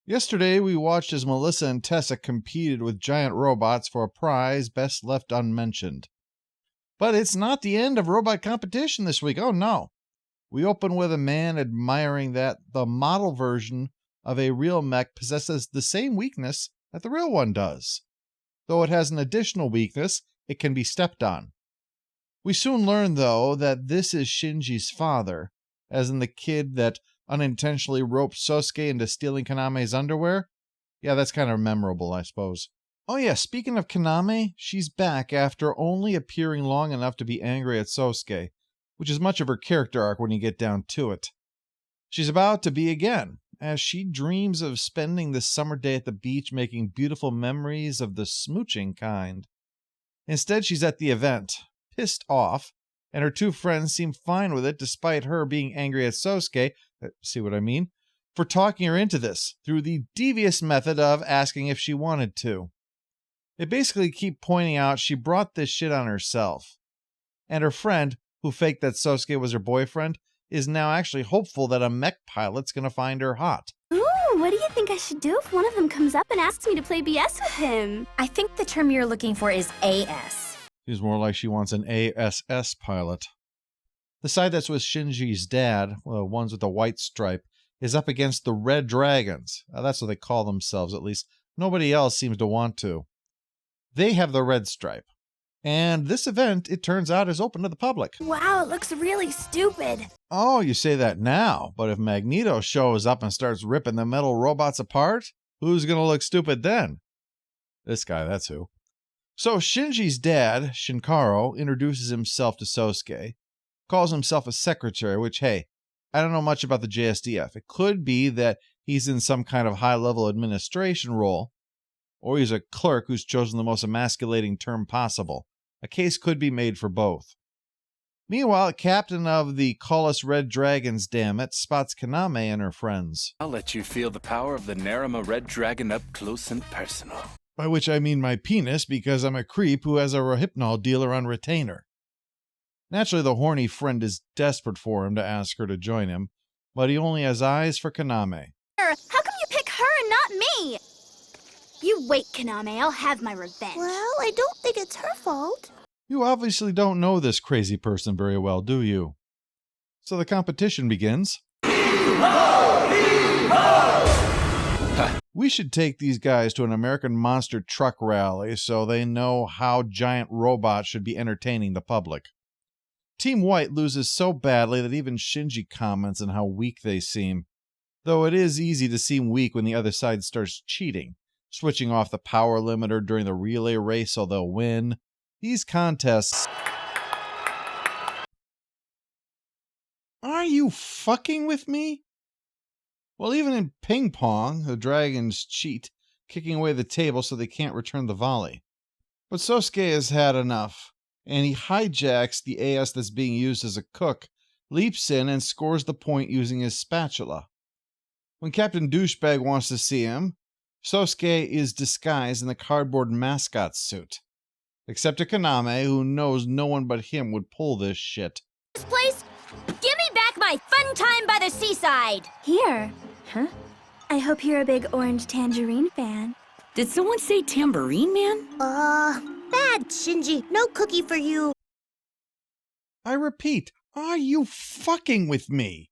Yesterday, we watched as Melissa and Tessa competed with giant robots for a prize best left unmentioned. But it's not the end of robot competition this week. Oh no. We open with a man admiring that the model version of a real mech possesses the same weakness that the real one does. Though it has an additional weakness, it can be stepped on. We soon learn, though, that this is Shinji's father, as in the kid that unintentionally roped Sosuke into stealing Kaname's underwear. Yeah, that's kind of memorable, I suppose. Oh yeah, speaking of Kaname, she's back after only appearing long enough to be angry at Sosuke, which is much of her character arc when you get down to it. She's about to be again, as she dreams of spending this summer day at the beach making beautiful memories of the smooching kind. Instead, she's at the event, pissed off, and her two friends seem fine with it despite her being angry at Sosuke, see what I mean, for talking her into this through the devious method of asking if she wanted to. They basically keep pointing out she brought this shit on herself. And her friend, who faked that Sosuke was her boyfriend, is now actually hopeful that a mech pilot's gonna find her hot. Ooh, what do you think I should do if one of them comes up and asks me to play BS with him? I think the term you're looking for is AS. Seems more like she wants an ASS pilot. The side that's with Shinji's dad, the ones with the white stripe, is up against the Red Dragons. That's what they call themselves, at least. Nobody else seems to want to. They have the red stripe. And this event, it turns out, is open to the public. Wow, it looks really stupid. Oh, you say that now, but if Magneto shows up and starts ripping the metal robots apart, who's going to look stupid then? This guy, that's who. So Shinji's dad, Shinkaro, introduces himself to Sosuke, calls himself a secretary, which, hey, I don't know much about the JSDF. It could be that he's in some kind of high-level administration role, or he's a clerk who's chosen the most emasculating term possible. A case could be made for both. Meanwhile, captain of the Call Us Red Dragons, dammit, spots Kaname and her friends. I'll let you feel the power of the Naruma Red Dragon up close and personal. By which I mean my penis, because I'm a creep who has a Rohypnol dealer on retainer. Naturally, the horny friend is desperate for him to ask her to join him, but he only has eyes for Kaname. How come you pick her and not me? You wait, Kaname, I'll have my revenge. Well, I don't think it's her fault. You obviously don't know this crazy person very well, do you? So the competition begins. We should take these guys to an American monster truck rally so they know how giant robots should be entertaining the public. Team White loses so badly that even Shinji comments on how weak they seem, though it is easy to seem weak when the other side starts cheating, switching off the power limiter during the relay race so they'll win. These contests... Are you fucking with me? Well, even in ping pong, the dragons cheat, kicking away the table so they can't return the volley. But Sosuke has had enough, and he hijacks the AS that's being used as a cook, leaps in, and scores the point using his spatula. When Captain Douchebag wants to see him, Sosuke is disguised in the cardboard mascot suit. Except to Kaname, who knows no one but him would pull this shit. This place, give me back my fun time by the seaside. Here. Huh? I hope you're a big orange tangerine fan. Did someone say tambourine man? Bad, Shinji. No cookie for you. I repeat, are you fucking with me?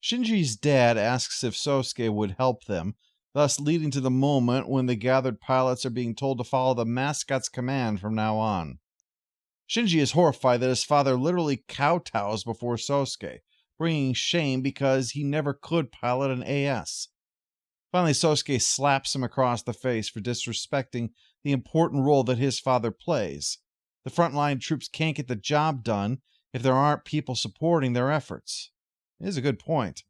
Shinji's dad asks if Sosuke would help them, thus leading to the moment when the gathered pilots are being told to follow the mascot's command from now on. Shinji is horrified that his father literally kowtows before Sosuke, bringing shame because he never could pilot an AS. Finally, Sosuke slaps him across the face for disrespecting the important role that his father plays. The frontline troops can't get the job done if there aren't people supporting their efforts. It is a good point.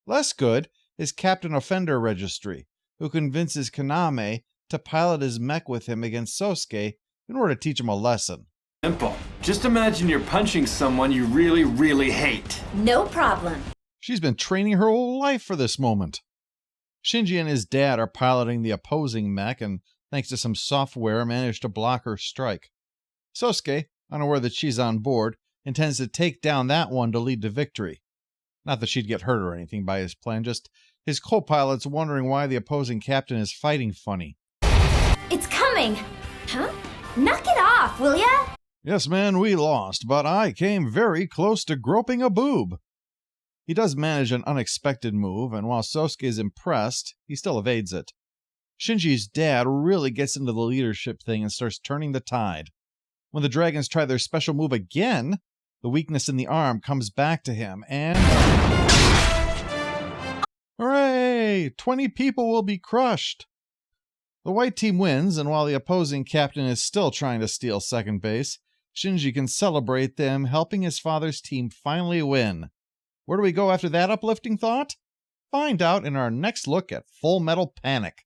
Less good is Captain Offender Registry, who convinces Kaname to pilot his mech with him against Sosuke in order to teach him a lesson. Simple. Just imagine you're punching someone you really, really hate. No problem. She's been training her whole life for this moment. Shinji and his dad are piloting the opposing mech and, thanks to some software, managed to block her strike. Sosuke, unaware that she's on board, intends to take down that one to lead to victory. Not that she'd get hurt or anything by his plan, just His co-pilot's wondering why the opposing captain is fighting funny. It's coming! Huh? Knock it off, will ya? Yes, man, we lost, but I came very close to groping a boob. He does manage an unexpected move, and while Sosuke is impressed, he still evades it. Shinji's dad really gets into the leadership thing and starts turning the tide. When the dragons try their special move again, the weakness in the arm comes back to him, and... Hooray! 20 people will be crushed! The white team wins, and while the opposing captain is still trying to steal second base, Shinji can celebrate them helping his father's team finally win. Where do we go after that uplifting thought? Find out in our next look at Fullmetal Panic.